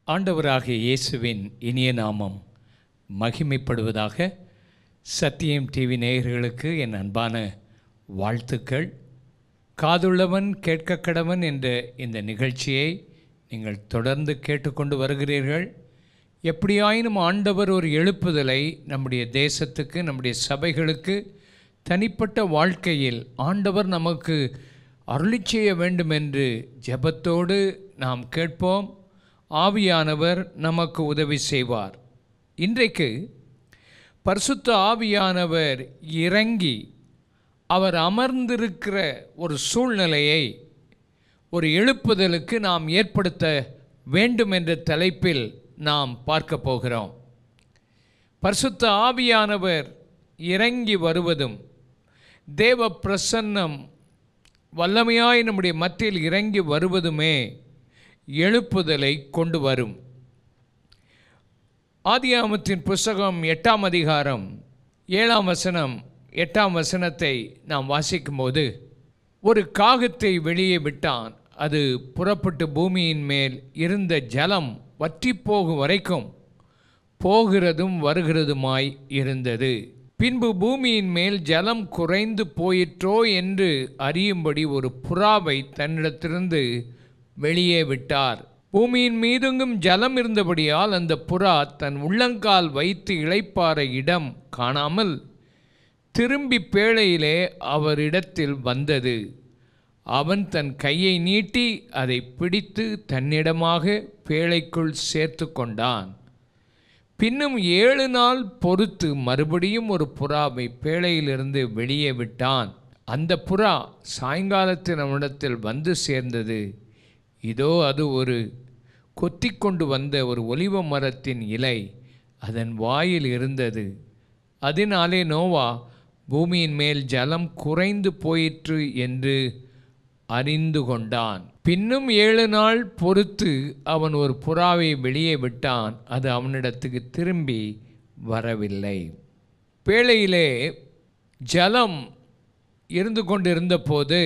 ஆண்டவராகிய இயேசுவின் இனிய நாமம் மகிமைப்படுவதாக. சத்தியம் டிவி நேயர்களுக்கு என் அன்பான வாழ்த்துக்கள். காதுள்ளவன் கேட்க கடவன் என்ற இந்த நிகழ்ச்சியை நீங்கள் தொடர்ந்து கேட்டுக்கொண்டு வருகிறீர்கள். எப்படியாயினும் ஆண்டவர் ஒரு எழுப்புதலை நம்முடைய தேசத்துக்கு, நம்முடைய சபைகளுக்கு, தனிப்பட்ட வாழ்க்கையில் ஆண்டவர் நமக்கு அருளிச் செய்ய வேண்டும் என்று ஜெபத்தோடு நாம் கேட்போம். ஆவியானவர் நமக்கு உதவி செய்வார். இன்றைக்கு பரிசுத்த ஆவியானவர் இறங்கி அவர் அமர்ந்திருக்கிற ஒரு சூழ்நிலையை ஒரு எழுப்புதலுக்கு நாம் ஏற்படுத்த வேண்டும் என்ற தலைப்பில் நாம் பார்க்க போகிறோம். பரிசுத்த ஆவியானவர் இறங்கி வருவதும், தேவ பிரசன்னம் வல்லமையாய் நம்முடைய மத்தியில் இறங்கி வருவதுமே எழுப்புதலை கொண்டு வரும். ஆதியாகமத்தின் புஸ்தகம் 8ஆம் அதிகாரம் 7ஆம் வசனம் 8ஆம் வசனத்தை நாம் வாசிக்கும்போது, ஒரு காகத்தை வெளியே விட்டான். அது புறப்பட்டு பூமியின் மேல் இருந்த ஜலம் வற்றி போகும் வரைக்கும் போகிறதும் வருகிறதுமாய் இருந்தது. பின்பு பூமியின் மேல் ஜலம் குறைந்து போயிற்றோ என்று அறியும்படி ஒரு புறாவை தன்னிடத்திலிருந்து வெளியே விட்டார். பூமியின் மீதெங்கும் ஜலம் இருந்தபடியால் அந்த புறா தன் உள்ளங்கால் வைத்து இளைப்பாற இடம் காணாமல் திரும்பி பேழையிலே அவரிடத்தில் வந்தது. அவன் தன் கையை நீட்டி அதை பிடித்து தன்னிடமாக பேழைக்குள் சேர்த்து கொண்டான். பின்னும் 7 நாள் பொறுத்து மறுபடியும் ஒரு புறாவை பேழையிலிருந்து வெளியே விட்டான். அந்த புறா சாயங்காலத்தில் அவனிடத்தில் வந்து சேர்ந்தது. இதோ அது ஒரு கொத்திக்கொண்டு வந்த ஒரு ஒலிவ மரத்தின் இலை அதன் வாயில் இருந்தது. அதனாலே நோவா பூமியின் மேல் ஜலம் குறைந்து போயிற்று என்று அறிந்து கொண்டான். பின்னும் 7 நாள் பொறுத்து அவன் ஒரு புறாவை வெளியே விட்டான். அது அவனிடத்துக்கு திரும்பி வரவில்லை. பேழையிலே ஜலம் இருந்து கொண்டிருந்த போது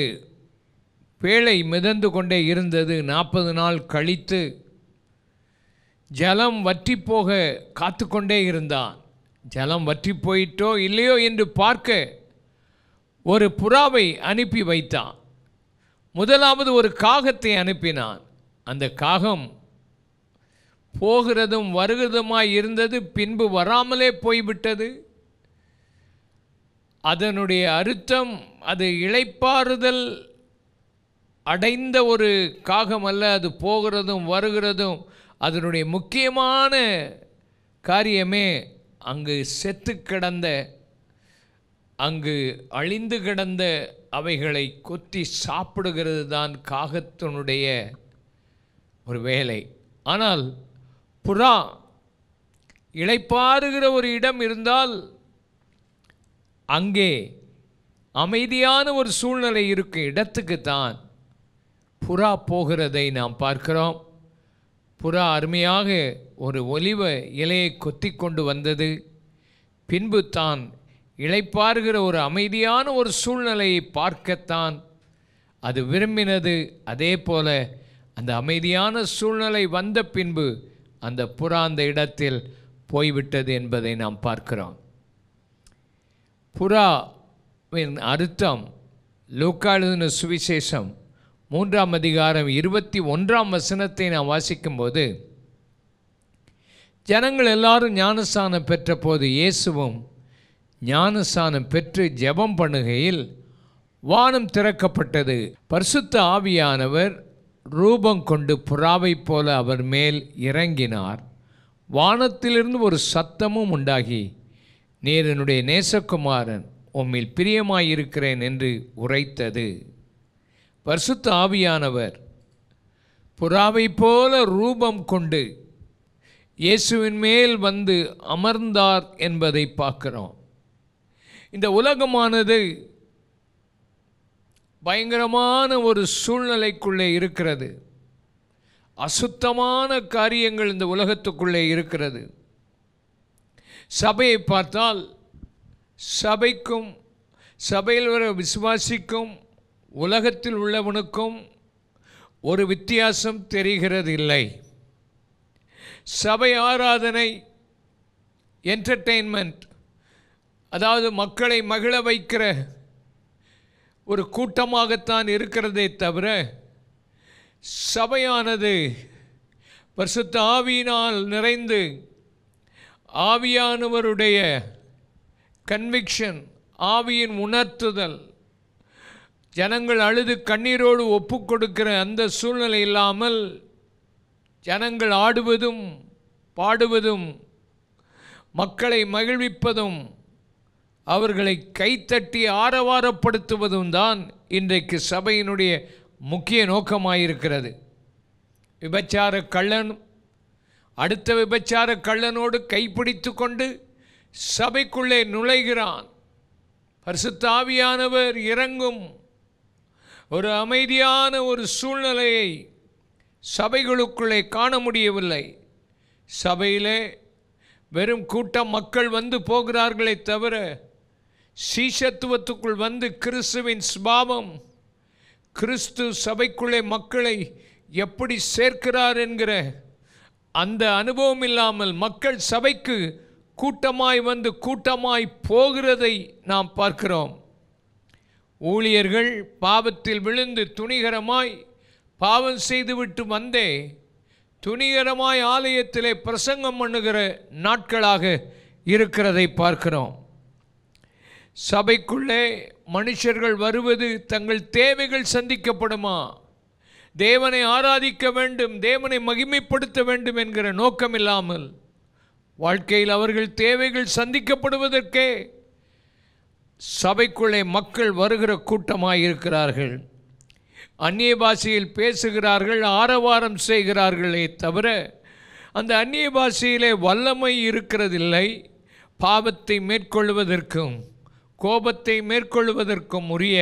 பேழை மிதந்து கொண்டே இருந்தது. 40 நாள் கழித்து ஜலம் வற்றி போக காத்து கொண்டே இருந்தான். ஜலம் வற்றி போயிட்டோ இல்லையோ என்று பார்க்க ஒரு புறாவை அனுப்பி வைத்தான். முதலாவது ஒரு காகத்தை அனுப்பினான். அந்த காகம் போகிறதும் வருகிறதுமாய் இருந்தது. பின்பு வராமலே போய்விட்டது. அதனுடைய அர்த்தம் அது இளைப்பாறுதல் அடைந்த ஒரு காகம் அல்ல. அது போகிறதும் வருகிறதும் அதனுடைய முக்கியமான காரியமே அங்கு செத்து கிடந்த, அங்கு அழிந்து கிடந்த அவைகளை கொத்தி சாப்பிடுகிறது தான் காகத்தினுடைய ஒரு வேலை. ஆனால் புறா இளைப்பாறுகிற ஒரு இடம் இருந்தால் அங்கே அமைதியான ஒரு சூழ்நிலை இருக்கும் இடத்துக்குத்தான் புறா போகிறதை நாம் பார்க்கிறோம். புறா அருமையாக ஒரு ஒலிவ இலையை கொத்தி கொண்டு வந்தது. பின்பு தான் இளைப்பாறுகிற ஒரு அமைதியான ஒரு சூழ்நிலையை பார்க்கத்தான் அது விரும்பினது. அதே போல அந்த அமைதியான சூழ்நிலை வந்த பின்பு அந்த புறா அந்த இடத்தில் போய்விட்டது என்பதை நாம் பார்க்கிறோம். புறாவின் அர்த்தம் லூக்கா எழுதின சுவிசேஷம் 3ஆம் அதிகாரம் 21ஆம் வசனத்தை நாம் வாசிக்கும்போது, ஜனங்கள் எல்லாரும் ஞானஸ்நானம் பெற்ற போது இயேசுவும் ஞானஸ்நானம் பெற்று ஜெபம் பண்ணுகையில் வானம் திறக்கப்பட்டது. பரிசுத்த ஆவியானவர் ரூபம் கொண்டு புறாவைப் போல அவர் மேல் இறங்கினார். வானத்திலிருந்து ஒரு சத்தமும் உண்டாகி, நீர் என்னுடைய நேசகுமாரன், உம்மில் பிரியமாயிருக்கிறேன் என்று உரைத்தது. பரிசுத்த ஆவியானவர் புறாவைப் போல ரூபம் கொண்டு இயேசுவின் மேல் வந்து அமர்ந்தார் என்பதை பார்க்கிறோம். இந்த உலகமானது பயங்கரமான ஒரு சூழ்நிலைக்குள்ளே இருக்கிறது. அசுத்தமான காரியங்கள் இந்த உலகத்துக்குள்ளே இருக்கிறது. சபையை பார்த்தால் சபைக்கும் சபையில் வர விசுவாசிக்கும் உலகத்தில் உள்ளவனுக்கும் ஒரு வித்தியாசம் தெரிகிறது இல்லை. சபை ஆராதனை என்டர்டெயின்மெண்ட், அதாவது மக்களை மகிழ வைக்கிற ஒரு கூட்டமாகத்தான் இருக்கிறதே தவிர, சபையானது பரிசுத்த ஆவியினால் நிறைந்து ஆவியானவருடைய கன்விக்ஷன், ஆவியின் உணர்த்துதல், ஜனங்கள் அழுது கண்ணீரோடு ஒப்பு கொடுக்கிற அந்த சூழ்நிலை இல்லாமல் ஜனங்கள் ஆடுவதும் பாடுவதும் மக்களை மகிழ்விப்பதும் அவர்களை கைத்தட்டி ஆரவாரப்படுத்துவதும் தான் இன்றைக்கு சபையினுடைய முக்கிய நோக்கமாயிருக்கிறது. விபச்சார கள்ளன் அடுத்த விபச்சார கள்ளனோடு கைப்பிடித்து கொண்டு சபைக்குள்ளே நுழைகிறான். பரிசுத்த ஆவியானவர் இறங்கும் ஒரு அமைதியான ஒரு சூழ்நிலையை சபைகளுக்குள்ளே காண முடியவில்லை. சபையிலே வெறும் கூட்டம் மக்கள் வந்து போகிறார்களே தவிர, சீஷத்துவத்துக்குள் வந்து கிறிஸ்துவின் சுபாவம், கிறிஸ்து சபைக்குள்ளே மக்களை எப்படி சேர்க்கிறார் என்கிற அந்த அனுபவம் இல்லாமல் மக்கள் சபைக்கு கூட்டமாய் வந்து கூட்டமாய் போகிறதை நாம் பார்க்கிறோம். ஊழியர்கள் பாவத்தில் விழுந்து துணிகரமாய் பாவம் செய்துவிட்டு வந்தே துணிகரமாய் ஆலயத்திலே பிரசங்கம் பண்ணுகிற நாட்களாக இருக்கிறதை பார்க்கிறோம். சபைக்குள்ளே மனுஷர்கள் வருவது தங்கள் தேவைகள் சந்திக்கப்படுமா, தேவனை ஆராதிக்க வேண்டும், தேவனை மகிமைப்படுத்த வேண்டும் என்கிற நோக்கம் இல்லாமல் வாழ்க்கையில் அவர்கள் தேவைகள் சந்திக்கப்படுவதற்கே சபைக்குள்ளே மக்கள் வருகிற கூட்டமாக இருக்கிறார்கள். அந்நிய பாஷையில் பேசுகிறார்கள், ஆரவாரம் செய்கிறார்களே தவிர அந்த அந்நிய பாஷையிலே வல்லமை இருக்கிறதில்லை. பாவத்தை மேற்கொள்வதற்கும் கோபத்தை மேற்கொள்வதற்கும் உரிய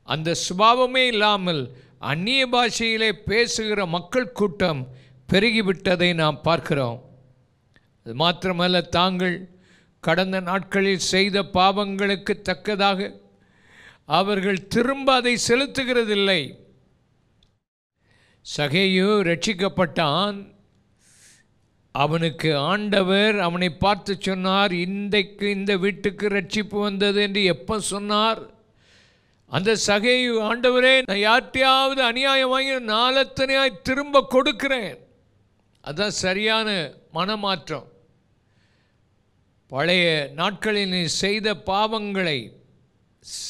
அந்த சுபாவமே இல்லாமல் அந்நிய பாஷையிலே பேசுகிற மக்கள் கூட்டம் பெருகிவிட்டதை நாம் பார்க்கிறோம். அது மாத்திரமல்ல, தாங்கள் கடந்த நாட்களில் செய்த பாவங்களுக்கு தக்கதாக அவர்கள் திரும்ப அதை செலுத்துகிறதில்லை. சகேயு ரட்சிக்கப்பட்டான். அவனுக்கு ஆண்டவர் அவனை பார்த்து சொன்னார், இன்றைக்கு இந்த வீட்டுக்கு ரட்சிப்பு வந்தது என்று எப்போ சொன்னார்? அந்த சகேயு, ஆண்டவரே, நான் யார்ட்டையாவது அநியாயம் வாங்கி நாளத்தனையாய் திரும்ப கொடுக்கிறேன். அதுதான் சரியான மனமாற்றம். பழைய நாட்களில் நீ செய்த பாவங்களை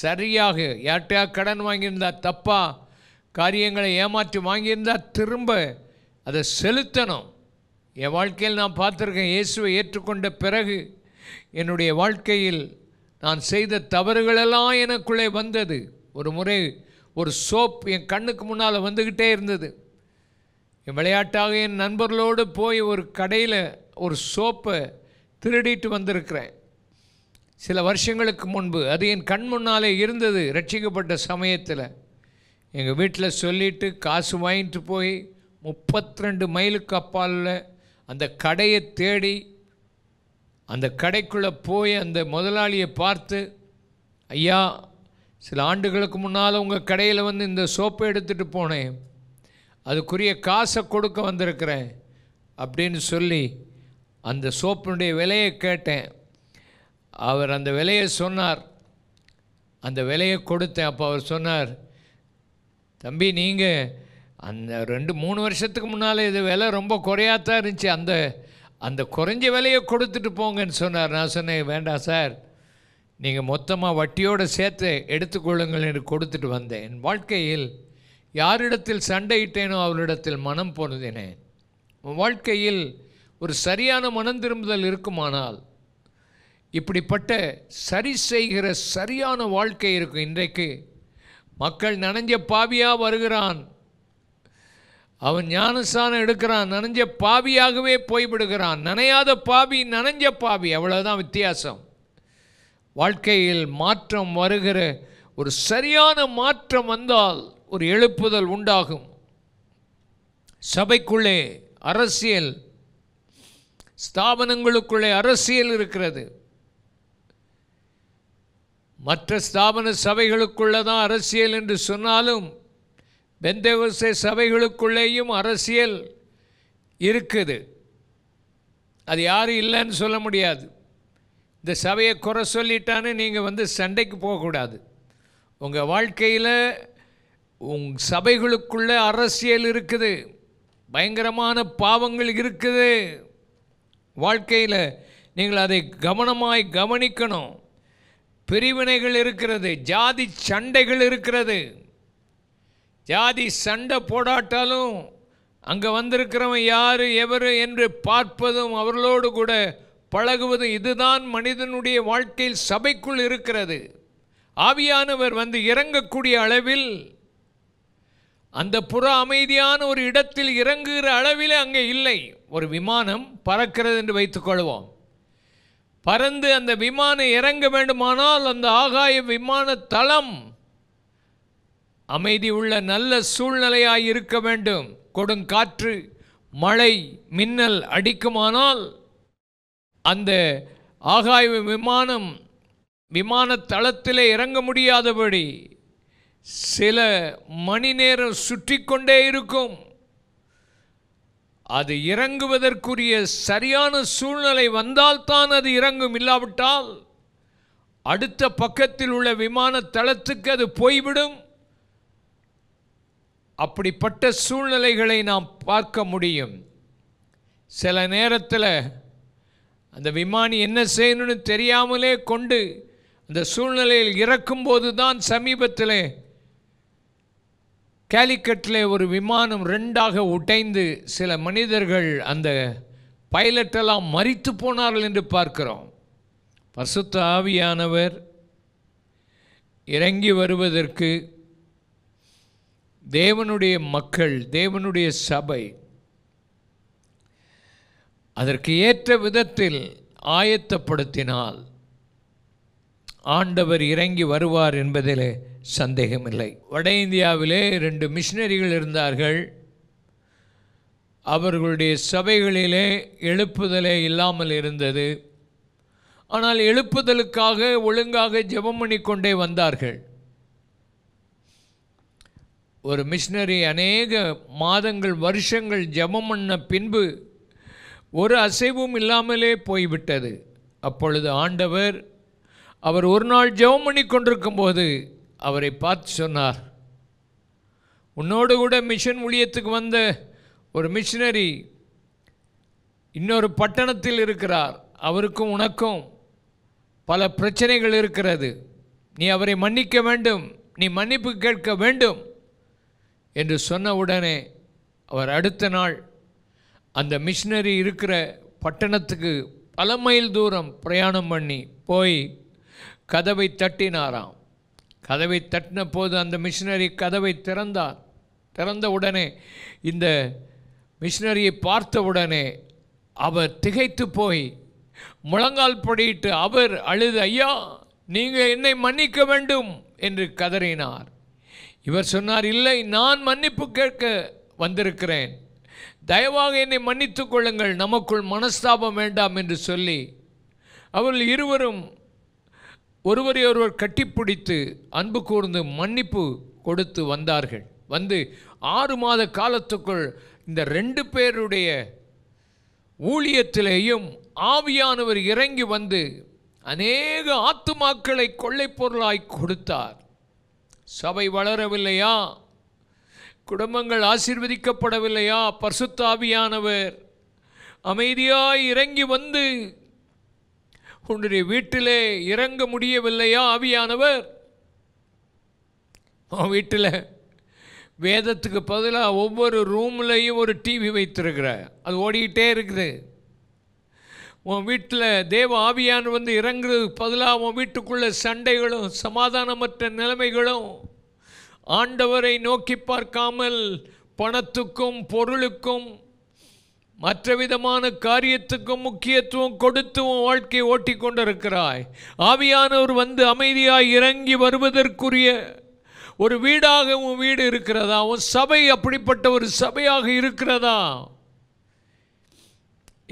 சரியாக, யார்ட்டையா கடன் வாங்கியிருந்தா, தப்பா காரியங்களை ஏமாற்றி வாங்கியிருந்தா திரும்ப அதை செலுத்தணும். என் வாழ்க்கையில் நான் பார்த்துருக்கேன், இயேசுவை ஏற்றுக்கொண்ட பிறகு என்னுடைய வாழ்க்கையில் நான் செய்த தவறுகளெல்லாம் எனக்குள்ளே வந்தது. ஒரு முறை ஒரு சோப் என் கண்ணுக்கு முன்னால் வந்துக்கிட்டே இருந்தது. என் விளையாட்டாக என் நண்பர்களோடு போய் ஒரு கடையில் ஒரு சோப்பை திருடிட்டு வந்திருக்கிறேன். சில வருஷங்களுக்கு முன்பு அது என் கண் முன்னாலே இருந்தது. ரட்சிக்கப்பட்ட சமயத்தில் எங்கள் வீட்டில் சொல்லிவிட்டு காசு வாங்கிட்டு போய் 32 மைலுக்கு அப்பால் அந்த கடையை தேடி அந்த கடைக்குள்ளே போய் அந்த முதலாளியை பார்த்து, ஐயா, சில ஆண்டுகளுக்கு முன்னால் உங்கள் கடையில் வந்து இந்த சோப்பை எடுத்துகிட்டு போனேன், அதுக்குரிய காசை கொடுக்க வந்திருக்கிறேன் அப்படின்னு சொல்லி அந்த சோப்பினுடைய விலையை கேட்டேன். அவர் அந்த விலையை சொன்னார். அந்த விலையை கொடுத்தேன். அப்போ அவர் சொன்னார், தம்பி, நீங்கள் அந்த 2-3 வருஷத்துக்கு முன்னால் இது விலை ரொம்ப குறையாத்தான் இருந்துச்சு, அந்த குறைஞ்ச விலையை கொடுத்துட்டு போங்கன்னு சொன்னார். நான் சொன்னேன், வேண்டாம் சார், நீங்கள் மொத்தமாக வட்டியோடு சேர்த்து எடுத்துக்கொள்ளுங்கள் என்று கொடுத்துட்டு வந்தேன். என் வாழ்க்கையில் யாரிடத்தில் சண்டையிட்டேனோ அவரிடத்தில் மனம் பொருந்தினேன். வாழ்க்கையில் ஒரு சரியான மனம் திரும்புதல் இருக்குமானால் இப்படிப்பட்ட சரி செய்கிற சரியான வாழ்க்கை இருக்கும். இன்றைக்கு மக்கள் நனைஞ்ச பாவியாக வருகிறான், அவன் ஞானஸ்நானம் எடுக்கிறான், நனைஞ்ச பாவியாகவே போய்விடுகிறான். நனையாத பாவி, நனைஞ்ச பாவி, அவ்வளோதான் வித்தியாசம். வாழ்க்கையில் மாற்றம் வருகிற ஒரு சரியான மாற்றம் வந்தால் ஒரு எழுப்புதல் உண்டாகும். சபைக்குள்ளே அரசியல், ஸ்தாபனங்களுக்குள்ளே அரசியல் இருக்கிறது. மற்ற ஸ்தாபன சபைகளுக்குள்ளே தான் அரசியல் என்று சொன்னாலும் பெந்தேகோஸ்தே சபைகளுக்குள்ளேயும் அரசியல் இருக்குது. அது யாரும் இல்லைன்னு சொல்ல முடியாது. இந்த சபையை குறை சொல்லிட்டான்னு நீங்கள் சண்டைக்கு போகக்கூடாது. உங்கள் வாழ்க்கையில் சபைகளுக்குள்ளே அரசியல் இருக்குது, பயங்கரமான பாவங்கள் இருக்குது. வாழ்க்கையில் நீங்கள் அதை கவனமாய் கவனிக்கணும். பிரிவினைகள் இருக்கிறது, ஜாதி சண்டைகள் இருக்கிறது. ஜாதி சண்டை போடாட்டாலும் அங்கே வந்திருக்கிறவன் யார் எவர் என்று பார்ப்பதும் அவர்களோடு கூட பழகுவதும் இதுதான் மனிதனுடைய வாழ்க்கையில் சபைக்குள் இருக்கிறது. ஆவியானவர் இறங்கக்கூடிய அளவில், அந்த புற அமைதியான ஒரு இடத்தில் இறங்குகிற அளவில் அங்கே இல்லை. ஒரு விமானம் பறக்கிறது என்று வைத்துக்கொள்வோம். பறந்து அந்த விமானம் இறங்க வேண்டுமானால் அந்த ஆகாய விமான தளம் அமைதி உள்ள நல்ல சூழ்நிலையாய் இருக்க வேண்டும். கொடுங்காற்று, மழை, மின்னல் அடிக்குமானால் அந்த ஆகாய விமான தளத்திலே இறங்க முடியாதபடி சில மணி நேரம் சுற்றி கொண்டே இருக்கும். அது இறங்குவதற்குரிய சரியான சூழ்நிலை வந்தால்தான் அது இறங்கும். இல்லாவிட்டால் அடுத்த பக்கத்தில் உள்ள விமான தளத்துக்கு அது போய்விடும். அப்படிப்பட்ட சூழ்நிலைகளை நாம் பார்க்க முடியும். சில நேரத்தில் அந்த விமானி என்ன செய்யணும்னு தெரியாமலே கொண்டு அந்த சூழ்நிலையில் இறக்கும்போது தான் சமீபத்தில் கேலிக்கட்டில் ஒரு விமானம் 2ஆக உடைந்து சில மனிதர்கள், அந்த பைலட்டெல்லாம் மரித்து போனார்கள் என்று பார்க்கிறோம். பரிசுத்த ஆவியானவர் இறங்கி வருவதற்கு தேவனுடைய மக்கள், தேவனுடைய சபை அதற்கு ஏற்ற விதத்தில் ஆயத்தப்படுத்தினால் ஆண்டவர் இறங்கி வருவார் என்பதிலே சந்தேகமில்லை. வட இந்தியாவிலே 2 மிஷினரிகள் இருந்தார்கள். அவர்களுடைய சபைகளிலே எழுப்புதலே இல்லாமல் இருந்தது. ஆனால் எழுப்புதலுக்காக ஒழுங்காக ஜெபம் பண்ணிக்கொண்டே வந்தார்கள். ஒரு மிஷினரி அநேக மாதங்கள், வருஷங்கள் ஜெபம் பண்ண பின்பு ஒரு அசைவும் இல்லாமலே போய்விட்டது. அப்பொழுது ஆண்டவர், அவர் ஒரு நாள் ஜெபம் பண்ணி கொண்டிருக்கும் போது அவரை பார்த்து சொன்னார், உன்னோடு கூட மிஷன் ஊழியத்துக்கு வந்த ஒரு மிஷினரி இன்னொரு பட்டணத்தில் இருக்கிறார். அவருக்கும் உனக்கும் பல பிரச்சனைகள் இருக்கிறது. நீ அவரை மன்னிக்க வேண்டும், நீ மன்னிப்பு கேட்க வேண்டும் என்று சொன்ன உடனே அவர் அடுத்த நாள் அந்த மிஷினரி இருக்கிற பட்டணத்துக்கு பல மைல் தூரம் பிரயாணம் பண்ணி போய் கதவை தட்டினாராம். கதவை தட்டின போது அந்த மிஷினரி கதவை திறந்தார். திறந்த உடனே இந்த மிஷினரியை பார்த்த உடனே அவர் திகைத்து போய் முழங்கால் படியிட்டு அவர் அழுது, ஐயா, நீங்கள் என்னை மன்னிக்க வேண்டும் என்று கதறினார். இவர் சொன்னார், இல்லை, நான் மன்னிப்பு கேட்க வந்திருக்கிறேன், தயவாக என்னை மன்னித்து கொள்ளுங்கள், நமக்குள் மனஸ்தாபம் வேண்டாம் என்று சொல்லி அவர்கள் இருவரும் ஒருவரை ஒருவர் கட்டிப்பிடித்து அன்பு கூர்ந்து மன்னிப்பு கொடுத்து வந்தார்கள். 6 மாத காலத்துக்குள் இந்த 2 பேருடைய ஊழியத்திலேயும் ஆவியானவர் இறங்கி அநேக ஆத்துமாக்களை கொள்ளை பொருளாய் கொடுத்தார். சபை வளரவில்லையா? குடும்பங்கள் ஆசீர்வதிக்கப்படவில்லையா? பரிசுத்த ஆவியானவர் அமைதியாய் இறங்கி உன்னுடைய வீட்டிலே இறங்க முடியவில்லையா? ஆவியானவர் வீட்டில் வேதத்துக்கு பதிலாக ஒவ்வொரு ரூம்லையும் ஒரு டிவி வைத்திருக்கிற, அது ஓடிக்கிட்டே இருக்குது. உன் வீட்டில் தேவ ஆவியானவர் இறங்குறதுக்கு பதிலாக உன் வீட்டுக்குள்ளே சண்டைகளும் சமாதானமற்ற நிலைமைகளும், ஆண்டவரை நோக்கி பார்க்காமல் பணத்துக்கும் பொருளுக்கும் மற்ற விதமான காரியத்துக்கும் முக்கியத்துவம் கொடுத்து உன் வாழ்க்கையை ஓட்டி கொண்டிருக்கிறாய். ஆவியானவர் அமைதியாய் இறங்கி வருவதற்குரிய ஒரு வீடாக உன் வீடு இருக்கிறதா? உன் சபை அப்படிப்பட்ட ஒரு சபையாக இருக்கிறதா?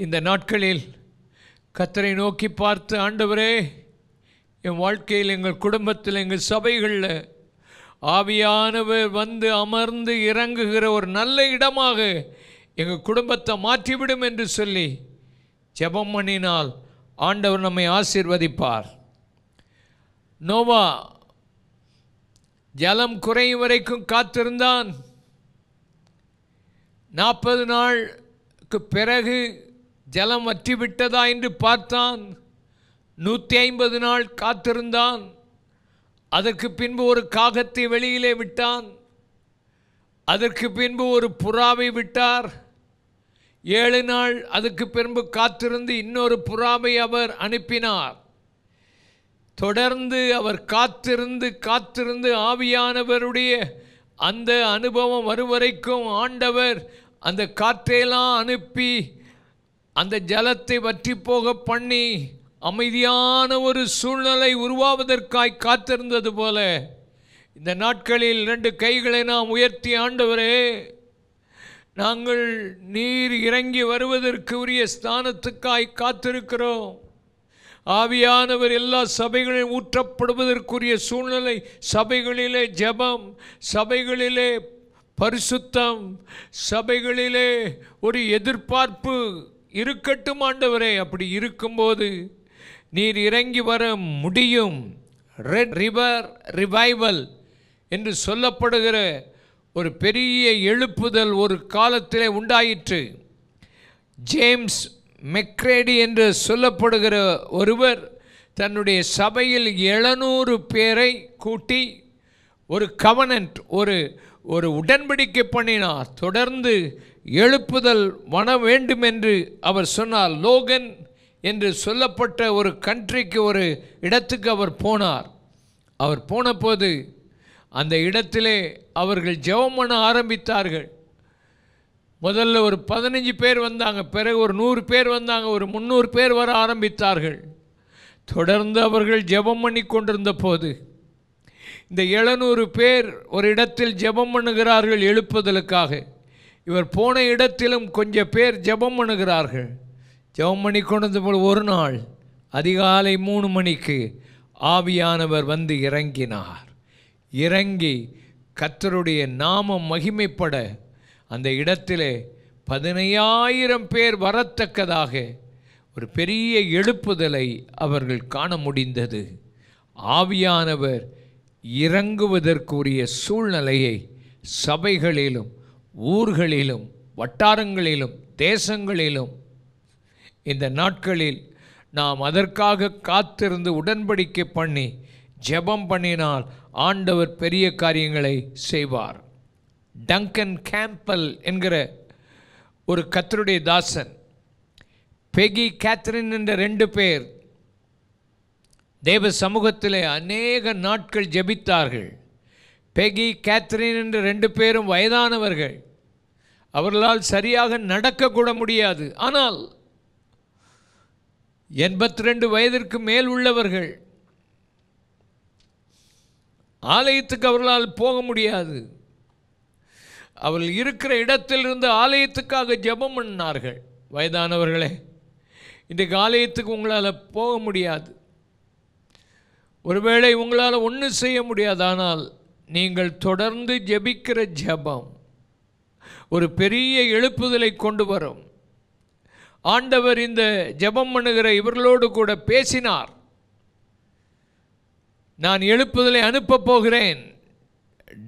இந்த நாட்களில் கர்த்தரை நோக்கி பார்த்து, ஆண்டவரே, என் வாழ்க்கையில், எங்கள் குடும்பத்தில், எங்கள் சபைகளில் ஆவியானவர் அமர்ந்து இறங்குகிற ஒரு நல்ல இடமாக எங்கள் குடும்பத்தை மாற்றிவிடும் என்று சொல்லி ஜெபம் பண்ணினால் ஆண்டவர் நம்மை ஆசீர்வதிப்பார். நோவா ஜலம் குறையும் வரைக்கும் காத்திருந்தான். 40 நாளுக்கு பிறகு ஜலம் வற்றிவிட்டதா என்று பார்த்தான். 150 நாள் காத்திருந்தான். அதற்கு பின்பு ஒரு காகத்தை வெளியிலே விட்டான். அதற்கு பின்பு ஒரு புறாவை விட்டார். 7 நாள் அதுக்கு பின்பு காத்திருந்து இன்னொரு புறாவை அவர் அனுப்பினார். தொடர்ந்து அவர் காத்திருந்து ஆவியானவருடைய அந்த அனுபவம் வருவரைக்கும் ஆண்டவர் அந்த காற்றையெல்லாம் அனுப்பி அந்த ஜலத்தை வற்றி போக பண்ணி அமைதியான ஒரு சூழ்நிலை உருவாவதற்காய் காத்திருந்தது போல இந்த நாட்களில் 2 கைகளை நாம் உயர்த்தி, ஆண்டவரே, நாங்கள் நீர் இறங்கி வருவதற்கு உரிய ஸ்தானத்துக்காய் காத்திருக்கிறோம். ஆவியானவர் எல்லா சபைகளிலும் ஊற்றப்படுவதற்குரிய சூழ்நிலை, சபைகளிலே ஜெபம், சபைகளிலே பரிசுத்தம், சபைகளிலே ஒரு எதிர்பார்ப்பு இருக்கட்டும் ஆண்டவரே. அப்படி இருக்கும்போது நீர் இறங்கி வர முடியும். ரெட் ரிவர் ரிவைவல் என்று சொல்லப்படுகிற ஒரு பெரிய எழுப்புதல் ஒரு காலத்திலே உண்டாயிற்று. ஜேம்ஸ் மெக்ரேடி என்று சொல்லப்படுகிற ஒருவர் தன்னுடைய சபையில் 700 பேரை கூட்டி ஒரு கவனன்ட், ஒரு உடன்படிக்கை பண்ணினார். தொடர்ந்து எழுப்புதல் வர வேண்டும் என்று அவர் சொன்னார். லோகன் என்று சொல்லப்பட்ட ஒரு கண்ட்ரிக்கு, ஒரு இடத்துக்கு அவர் போனார். அவர் போன போது அந்த இடத்திலே அவர்கள் ஜெபம் பண்ண ஆரம்பித்தார்கள். முதல்ல ஒரு 15 பேர் வந்தாங்க, பிறகு ஒரு 100 பேர் வந்தாங்க, ஒரு 300 பேர் வர ஆரம்பித்தார்கள். தொடர்ந்து அவர்கள் ஜெபம் பண்ணி கொண்டிருந்த போது இந்த 700 பேர் ஒரு இடத்தில் ஜெபம் பண்ணுகிறார்கள் எழுப்புதலுக்காக. இவர் போன இடத்திலும் கொஞ்சம் பேர் ஜெபம் பண்ணுகிறார்கள். ஜெபம் பண்ணி கொண்டிருந்த போது ஒரு நாள் அதிகாலை 3 மணிக்கு ஆவியானவர் வந்து இறங்கினார். இறங்கி கர்த்தருடைய நாமம் மகிமைப்பட அந்த இடத்திலே 15,000 பேர் வரத்தக்கதாக ஒரு பெரிய எழுப்புதலை அவர்கள் காண முடிந்தது. ஆவியானவர் இறங்குவதற்குரிய சூழ்நிலையை சபைகளிலும் ஊர்களிலும் வட்டாரங்களிலும் தேசங்களிலும் இந்த நாட்களில் நாம் அதற்காக காத்திருந்து உடன்படிக்கை பண்ணி ஜெபம் பண்ணினால் ஆண்டவர் பெரிய காரியங்களை செய்வார். டங்கன் கேம்பல் என்கிற ஒரு கர்த்தருடைய தாசன், பெகி கேத்ரின் என்ற 2 பேர் தேவ சமூகத்திலே அநேக நாட்கள் ஜெபித்தார்கள். பெகி கேத்ரின் என்ற 2 பேரும் வயதானவர்கள். அவர்களால் சரியாக நடக்கக்கூட முடியாது. ஆனால் 82 வயதிற்கு மேல் உள்ளவர்கள். ஆலயத்துக்கு அவர்களால் போக முடியாது. அவர்கள் இருக்கிற இடத்திலிருந்து ஆலயத்துக்காக ஜெபம் பண்ணார்கள். வயதானவர்களே, இன்றைக்கு ஆலயத்துக்கு உங்களால் போக முடியாது. ஒருவேளை உங்களால் ஒன்றும் செய்ய முடியாது. ஆனால் நீங்கள் தொடர்ந்து ஜெபிக்கிற ஜெபம் ஒரு பெரிய எழுப்புதலை கொண்டு வரும். ஆண்டவர் இந்த ஜெபம் பண்ணுகிற இவர்களோடு கூட பேசினார். நான் எழுப்புதலை அனுப்பப் போகிறேன்.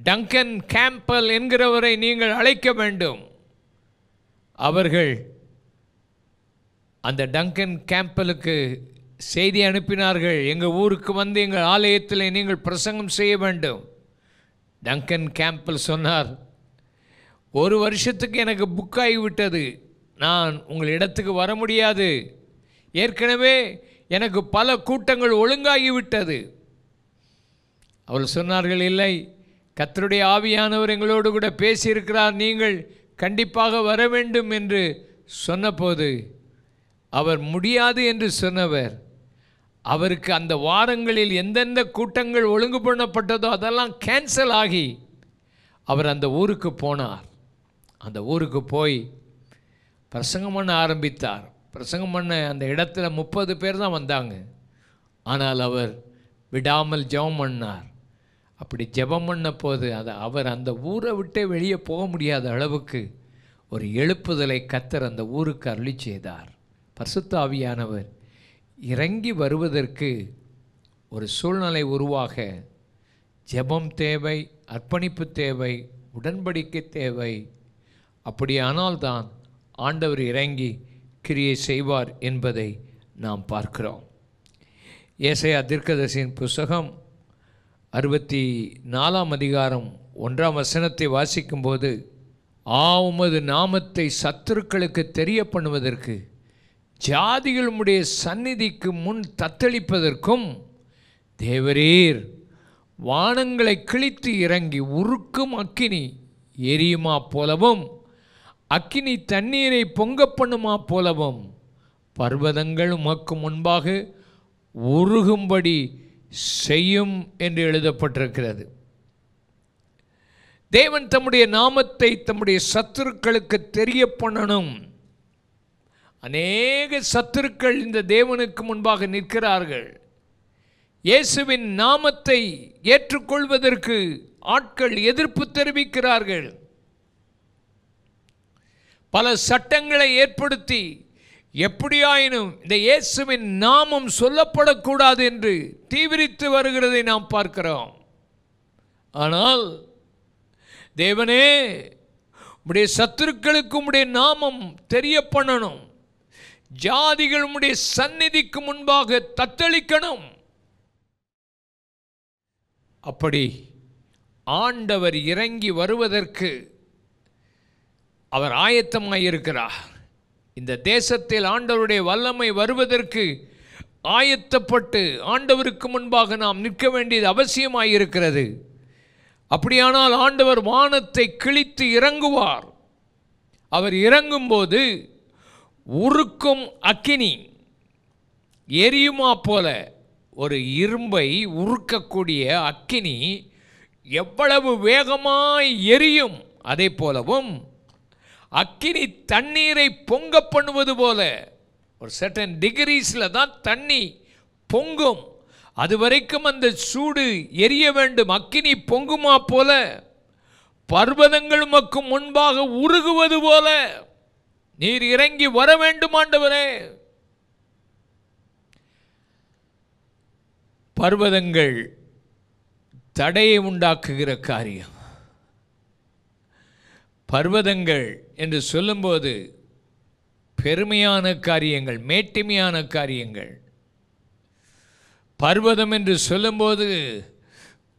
டங்கன் கேம்பல் என்கிறவரை நீங்கள் அழைக்க வேண்டும். அவர்கள் அந்த டங்கன் கேம்பலுக்கு செய்தி அனுப்பினார்கள். எங்கள் ஊருக்கு வந்து எங்கள் ஆலயத்தில் நீங்கள் பிரசங்கம் செய்ய வேண்டும். டங்கன் கேம்பல் சொன்னார், 1 வருஷத்துக்கு எனக்கு புக் ஆகிவிட்டது, நான் உங்கள் இடத்துக்கு வர முடியாது. ஏற்கனவே எனக்கு பல கூட்டங்கள் ஒழுங்காகிவிட்டது. அவர்கள் சொன்னார்கள், இல்லை, கர்த்தருடைய ஆவியானவர் எங்களோடு கூட பேசியிருக்கிறார், நீங்கள் கண்டிப்பாக வர வேண்டும் என்று சொன்னபோது அவர் முடியாது என்று சொன்னவர், அவருக்கு அந்த வாரங்களில் எந்தெந்த கூட்டங்கள் ஒழுங்கு பண்ணப்பட்டதோ அதெல்லாம் கேன்சல் ஆகி அவர் அந்த ஊருக்கு போனார். அந்த ஊருக்கு போய் பிரசங்கம் பண்ண ஆரம்பித்தார். பிரசங்கம் பண்ண அந்த இடத்துல 30 பேர் தான் வந்தாங்க. ஆனால் அவர் விடாமல் ஜெபம் பண்ணார். அப்படி ஜெபம் பண்ண போது அவர் அந்த ஊரை விட்டே வெளியே போக முடியாத அளவுக்கு ஒரு எழுப்புதலை கர்த்தர் அந்த ஊருக்கு அருளி செய்தார். பரிசுத்த ஆவியானவர் இறங்கி வருவதற்கு ஒரு சூழ்நிலை உருவாக ஜெபம் தேவை, அர்ப்பணிப்பு தேவை, உடன்படிக்கை தேவை. அப்படியானால்தான் ஆண்டவர் இறங்கி கிரியை செய்வார் என்பதை நாம் பார்க்கிறோம். ஏசாயா தீர்க்கதரிசியின் புஸ்தகம் 64 அதிகாரம் 1 வாசிக்கும்போது, உமது நாமத்தை சத்துருக்களுக்கு தெரிய பண்ணுவதற்கு, ஜாதிகள் உம்முடைய சந்நிதிக்கு முன் தத்தளிப்பதற்கும் தேவரீர் வானங்களை கிழித்து இறங்கி உருக்கும் அக்கினி எரியுமா போலவும், அக்கினி தண்ணீரை பொங்க பண்ணுமா போலவும், பர்வதங்கள் உமக்கு முன்பாக உருகும்படி செய்யும் என்று எழுதப்பட்டிருக்கிறது. தேவன் தம்முடைய நாமத்தை தம்முடைய சத்துருக்களுக்கு தெரிய பண்ணணும். அநேக சத்துருக்கள் இந்த தேவனுக்கு முன்பாக நிற்கிறார்கள். இயேசுவின் நாமத்தை ஏற்றுக்கொள்வதற்கு ஆட்கள் எதிர்ப்பு தெரிவிக்கிறார்கள். பல சட்டங்களை ஏற்படுத்தி எப்படியாயினும் இந்த இயேசுவின் நாமம் சொல்லப்படக்கூடாது என்று தீவிரித்து வருகிறதை நாம் பார்க்கிறோம். ஆனால் தேவனே, உம்முடைய சத்துருக்களுக்கு உம்முடைய நாமம் தெரிய பண்ணணும், ஜாதிகள் உம்முடைய சந்நிதிக்கு முன்பாக தத்தளிக்கணும். அப்படி ஆண்டவர் இறங்கி வருவதற்கு அவர் ஆயத்தமாயிருக்கிறார். இந்த தேசத்தில் ஆண்டவருடைய வல்லமை வருவதற்கு ஆயத்தப்பட்டு ஆண்டவருக்கு முன்பாக நாம் நிற்க வேண்டியது அவசியமாயிருக்கிறது. அப்படியானால் ஆண்டவர் வானத்தை கிழித்து இறங்குவார். அவர் இறங்கும்போது உருக்கும் அக்கினி எரியுமா போல, ஒரு இரும்பை உருக்கக்கூடிய அக்கினி எவ்வளவு வேகமாய் எரியும், அதே போலவும் அக்கினி தண்ணீரை பொங்க பண்ணுவது போல, ஒரு சர்டன் டிகிரிஸில் தான் தண்ணி பொங்கும். அது வரைக்கும் அந்த சூடு எரிய வேண்டும். அக்கினி பொங்குமா போல, பர்வதங்கள் உமக்கு முன்பாக உருகுவது போல நீர் இறங்கி வர வேண்டும் ஆண்டவரே. பர்வதங்கள் தடையை உண்டாக்குகிற காரியம். பர்வதங்கள் என்று சொல்லும்போது பெருமையான காரியங்கள், மேட்டிமையான காரியங்கள். பர்வதம் என்று சொல்லும்போது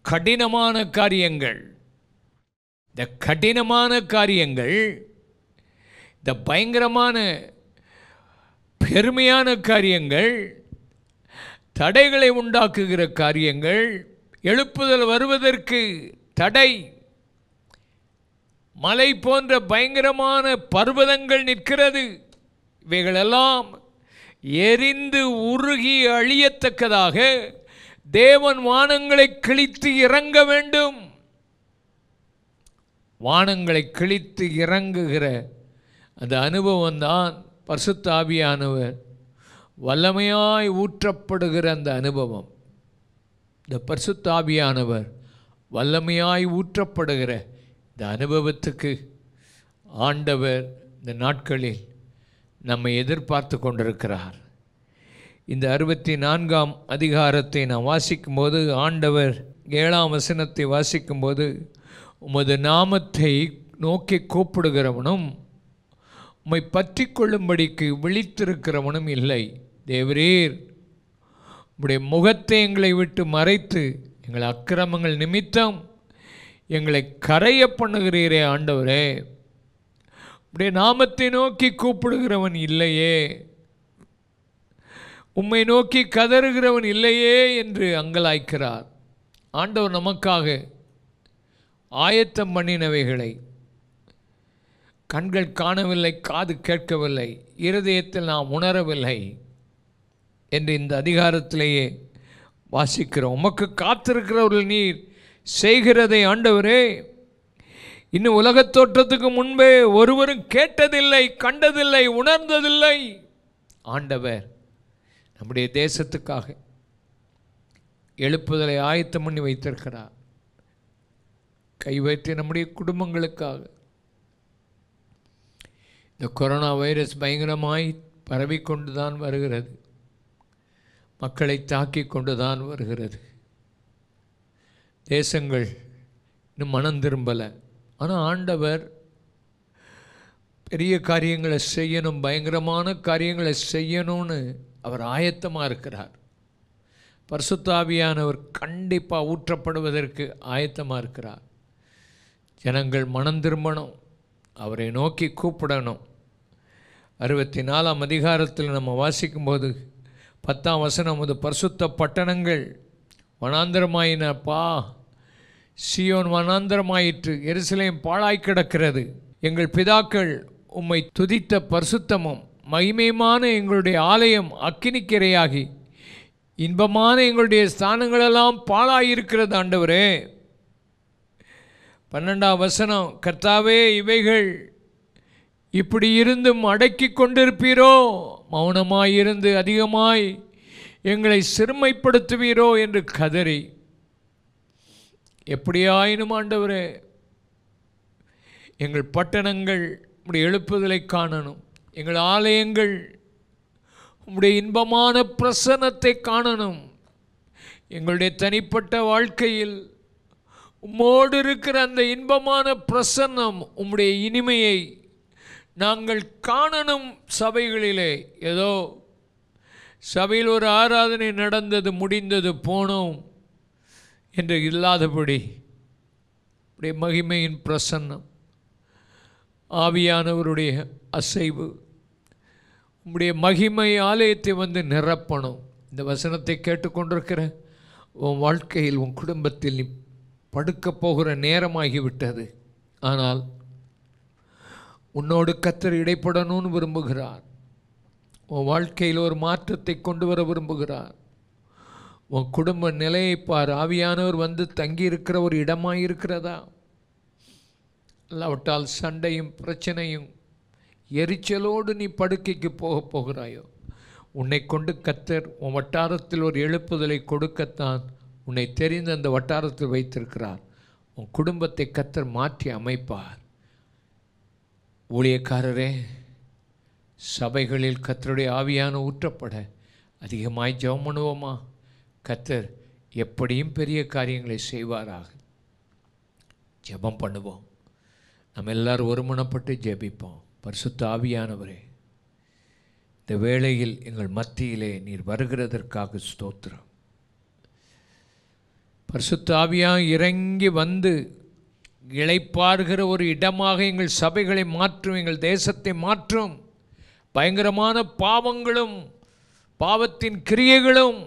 கடினமான காரியங்கள். இந்த கடினமான காரியங்கள், இந்த பயங்கரமான பெருமையான காரியங்கள், தடைகளை உண்டாக்குகிற காரியங்கள், எழுப்புதல் வருவதற்கு தடை, மலை போன்ற பயங்கரமான பர்வதங்கள் நிற்கிறது. இவைகளெல்லாம் எரிந்து உருகி அழியத்தக்கதாக தேவன் வானங்களை கிழித்து இறங்க வேண்டும். வானங்களை கிழித்து இறங்குகிற அந்த அனுபவம்தான் பரிசுத்த ஆவியானவர் வல்லமையாய் ஊற்றப்படுகிற அந்த அனுபவம். இந்த பரிசுத்த ஆவியானவர் வல்லமையாய் ஊற்றப்படுகிற இந்த அனுபவத்துக்கு ஆண்டவர் இந்த நாட்களில் நம்மை எதிர்பார்த்து கொண்டிருக்கிறார். இந்த 64 அதிகாரத்தை நாம் வாசிக்கும்போது, ஆண்டவர் 7 வாசிக்கும்போது, உமது நாமத்தை நோக்கி கூப்பிடுகிறவனும் உம்மை பற்றி கொள்ளும்படிக்கு விழித்திருக்கிறவனும் இல்லை. தேவரீர் உம்முடைய முகத்தை எங்களை விட்டு மறைத்து எங்கள் அக்கிரமங்கள் நிமித்தம் எங்களை கரைய பண்ணுகிறீரே ஆண்டவரே. உம்முடைய நாமத்தை நோக்கி கூப்பிடுகிறவன் இல்லையே, உம்மை நோக்கி கதறுகிறவன் இல்லையே என்று அங்கலாய்க்கிறார். ஆண்டவர் நமக்காக ஆயத்தம் பண்ணினவைகளை கண்கள் காணவில்லை, காது கேட்கவில்லை, இருதயத்தில் நாம் உணரவில்லை என்று இந்த அதிகாரத்திலேயே வாசிக்கிறோம். உமக்கு காத்திருக்கிறவர்கள் நீர் செய்கிறதை ஆண்டவரே இன்னும் உலகத் தோற்றத்துக்கு முன்பே ஒருவரும் கேட்டதில்லை, கண்டதில்லை, உணர்ந்ததில்லை. ஆண்டவர் நம்முடைய தேசத்துக்காக எழுப்புதலை ஆயத்தம் பண்ணி வைத்திருக்கிறார். கை வைத்து நம்முடைய குடும்பங்களுக்காக. இந்த கொரோனா வைரஸ் பயங்கரமாய் பரவிக்கொண்டு தான் வருகிறது, மக்களை தாக்கி கொண்டு தான் வருகிறது. தேசங்கள் இன்னும் மனம் திரும்பலை. ஆனால் ஆண்டவர் பெரிய காரியங்களை செய்யணும், பயங்கரமான காரியங்களை செய்யணும்னு அவர் ஆயத்தமாக இருக்கிறார். பரிசுத்த ஆவியானவர் கண்டிப்பாக ஊற்றப்படுவதற்கு ஆயத்தமாக இருக்கிறார். ஜனங்கள் மனம் திரும்பணும், அவரை நோக்கி கூப்பிடணும். 64ஆம் அதிகாரத்தில் நம்ம வாசிக்கும்போது 10ஆம் வசனம், அது பரிசுத்த பட்டணங்கள் வனாந்தரமாயினப்பா, சீயோன் வனாந்தரமாயிற்று, எருசலேம் பாழாய் கிடக்கிறது. எங்கள் பிதாக்கள் உம்மை துதித்த பரிசுத்தமும் மகிமையுமான எங்களுடைய ஆலயம் அக்கினிக்கிரையாகி இன்பமான எங்களுடைய ஸ்தானங்களெல்லாம் பாழாயிருக்கிறது ஆண்டவரே. 12ஆம் வசனம், கர்த்தாவே இவைகள் இப்படி இருந்தும் அடக்கி கொண்டிருப்பீரோ, மௌனமாயிருந்து அதிகமாய் எங்களை சிறுமைப்படுத்துவீரோ என்று கதறி, எப்படியாயினும் ஆண்டவரே எங்கள் பட்டணங்கள் உம்முடைய எழுப்புதலை காணணும், எங்கள் ஆலயங்கள் உம்முடைய இன்பமான பிரசன்னத்தை காணணும். எங்களுடைய தனிப்பட்ட வாழ்க்கையில் உம்மோடு இருக்கிற அந்த இன்பமான பிரசன்னம், உம்முடைய இனிமையை நாங்கள் காணணும். சபைகளிலே ஏதோ சபையில் ஒரு ஆராதனை நடந்தது, முடிந்தது, போனோம் என்று இல்லாதபடி உடைய மகிமையின் பிரசன்னம், ஆவியானவருடைய அசைவு, உம்முடைய மகிமை ஆலயத்தை வந்து நிரப்பணும். இந்த வசனத்தை கேட்டுக்கொண்டிருக்கிற உன் வாழ்க்கையில், உன் குடும்பத்தில் நீ படுக்க போகிற நேரமாகிவிட்டது. ஆனால் உன்னோடு கர்த்தர் இடைப்படணும்னு விரும்புகிறார். உன் வாழ்க்கையில் ஒரு மாற்றத்தை கொண்டு வர விரும்புகிறார். உன் குடும்ப நிலையை பார். ஆவியானவர் வந்து தங்கியிருக்கிற ஒரு இடமாக இருக்கிறதா? இல்லாவிட்டால் சண்டையும் பிரச்சனையும் எரிச்சலோடு நீ படுக்கைக்கு போகிறாயோ? உன்னை கொண்டு கர்த்தர் உன் வட்டாரத்தில் ஒரு எழுப்புதலை கொடுக்கத்தான் உன்னை தெரிந்து அந்த வட்டாரத்தில் வைத்திருக்கிறார். உன் குடும்பத்தை கர்த்தர் மாற்றி அமைப்பார். ஊழியக்காரரே, சபைகளில் கர்த்தருடைய ஆவியான ஊற்றப்பட அதிகமாய் ஜெபம் பண்ணுவோமா? கர்த்தர் எப்படியும் பெரிய காரியங்களை செய்வாராக. ஜெபம் பண்ணுவோம். நம்ம எல்லாரும் ஒருமனப்பட்டு ஜெபிப்போம். பரிசுத்த ஆவியானவரே, இந்த வேளையில் எங்கள் மத்தியிலே நீர் வருகிறதற்காக ஸ்தோத்திரம். பரிசுத்த ஆவியாக இறங்கி வந்து இளைப்பாறுகிற ஒரு இடமாக எங்கள் சபைகளை மாற்றும், எங்கள் தேசத்தை மாற்றும். பயங்கரமான பாவங்களும் பாவத்தின் கிரியைகளும்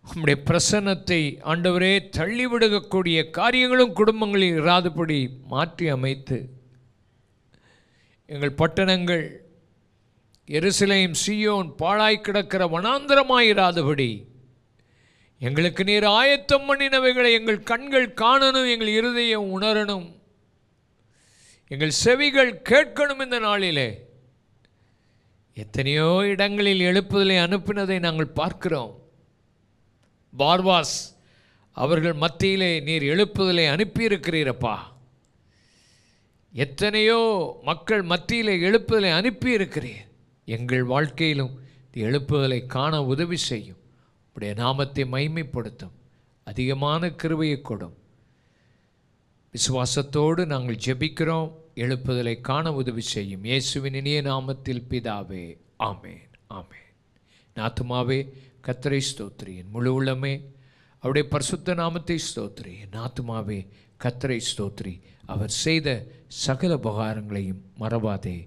நம்முடைய பிரசன்னத்தை ஆண்டவரே தள்ளிவிடக்கூடிய காரியங்களும் குடும்பங்களில் இராதபடி மாற்றி அமைத்து, எங்கள் பட்டணங்கள் எருசலேம் சீயோன் பாழாய் கிடக்கிற வனாந்தரமாயிராதபடி எங்களுக்கு நீர் ஆயத்தம் பண்ணினவைகளை எங்கள் கண்கள் காணணும், எங்கள் இருதயம் உணரணும், எங்கள் செவிகள் கேட்கணும். இந்த நாளிலே எத்தனையோ இடங்களில் எழுப்புதலை அனுப்பினதை நாங்கள் பார்க்கிறோம். பார்வாஸ் அவர்கள் மத்தியிலே நீர் எழுப்புதலை அனுப்பியிருக்கிறீரப்பா. எத்தனையோ மக்கள் மத்தியிலே எழுப்புதலை அனுப்பியிருக்கிறீர். எங்கள் வாழ்க்கையிலும் எழுப்புதலை காண உதவி செய்யும். உடைய நாமத்தை மகிமைப்படுத்தும். அதிகமான கிருபையை கொடும். விசுவாசத்தோடு நாங்கள் ஜெபிக்கிறோம். எழுப்புதலை காண உதவி செய்யும். இயேசுவின் இனிய நாமத்தில் பிதாவே, ஆமேன், ஆமேன். ஆத்துமாவே கர்த்தரை ஸ்தோத்திரி, என் முழு உள்ளமே அவருடைய பரிசுத்த நாமத்தை ஸ்தோத்திரி. என் ஆத்துமாவே கர்த்தரை ஸ்தோத்திரி, அவர் செய்த சகல உபகாரங்களையும் மறவாதே.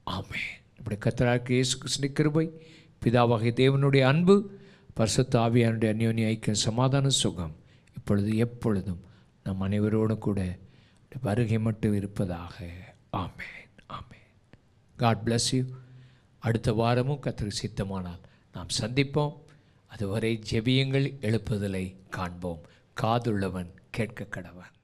ஆமேன். நம்முடைய கர்த்தராகிய இயேசு கிறிஸ்துவின் கிருபை, பிதாவாகிய தேவனுடைய அன்பு, பரிசுத்த ஆவியானுடைய அந்யோன்ய ஐக்கிய சமாதான சுகம் இப்பொழுது எப்பொழுதும் நம் அனைவரோடும் கூட வருகை மட்டும் இருப்பதாக. Amen, amen. God bless you. அடுத்த வாரமும் கர்த்தருக்கு சித்தமானால் நாம் சந்திப்போம். அதுவரை ஜெபியுங்கள், எழுப்புதலை காண்போம். காதுள்ளவன் கேட்க கடவன்.